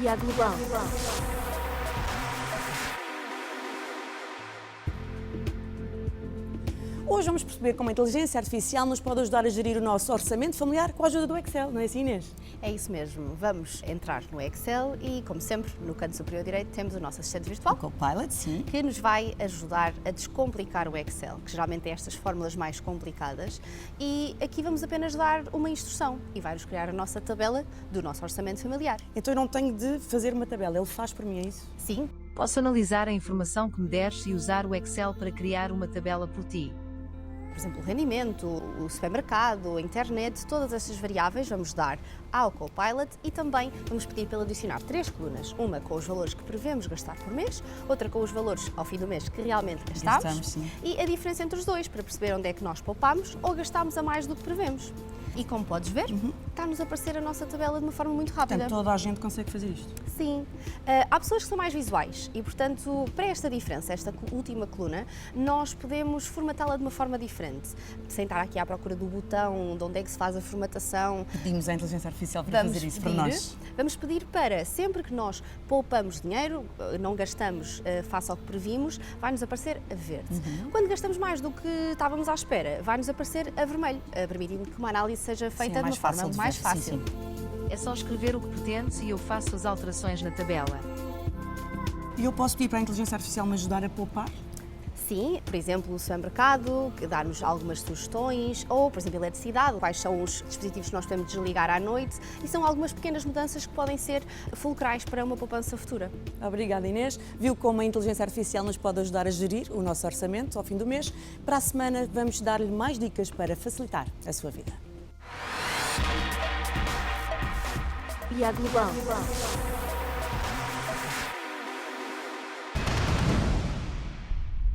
e à global. Hoje vamos perceber como a inteligência artificial nos pode ajudar a gerir o nosso orçamento familiar com a ajuda do Excel, não é assim, Inês? É isso mesmo. Vamos entrar no Excel e, como sempre, no canto superior direito temos o nosso assistente virtual, O Copilot, sim. que nos vai ajudar a descomplicar o Excel, que geralmente é estas fórmulas mais complicadas. E aqui vamos apenas dar uma instrução e vai-nos criar a nossa tabela do nosso orçamento familiar. Então eu não tenho de fazer uma tabela, ele faz por mim, é isso? Sim, Posso analisar a informação que me deres e usar o Excel para criar uma tabela por ti. por exemplo, o rendimento, o supermercado, a internet, todas estas variáveis vamos dar ao Copilot e também vamos pedir para ele adicionar 3 colunas. Uma com os valores que prevemos gastar por mês, outra com os valores ao fim do mês que realmente gastamos Sim. e a diferença entre os dois para perceber onde é que nós poupamos ou gastamos a mais do que prevemos. E como podes ver, está-nos a aparecer a nossa tabela de uma forma muito rápida. Portanto, toda a gente consegue fazer isto. Sim. Há pessoas que são mais visuais e, portanto, para esta diferença, esta última coluna, nós podemos formatá-la de uma forma diferente. Sem estar aqui à procura do botão de onde é que se faz a formatação. Pedimos à inteligência artificial para fazer isso para nós. Vamos pedir para, sempre que nós poupamos dinheiro, não gastamos face ao que previmos, vai-nos aparecer a verde. Quando gastamos mais do que estávamos à espera, vai-nos aparecer a vermelho, permitindo que uma análise seja feita de uma forma mais fácil. É só escrever o que pretendes e eu faço as alterações na tabela. E eu posso pedir para a inteligência artificial me ajudar a poupar? Sim, por exemplo, o supermercado, que dá-nos algumas sugestões, ou, por exemplo, a eletricidade, quais são os dispositivos que nós podemos desligar à noite, e são algumas pequenas mudanças que podem ser fulcrais para uma poupança futura. Obrigada, Inês. Viu como a inteligência artificial nos pode ajudar a gerir o nosso orçamento ao fim do mês? Para a semana vamos dar-lhe mais dicas para facilitar a sua vida. E à global.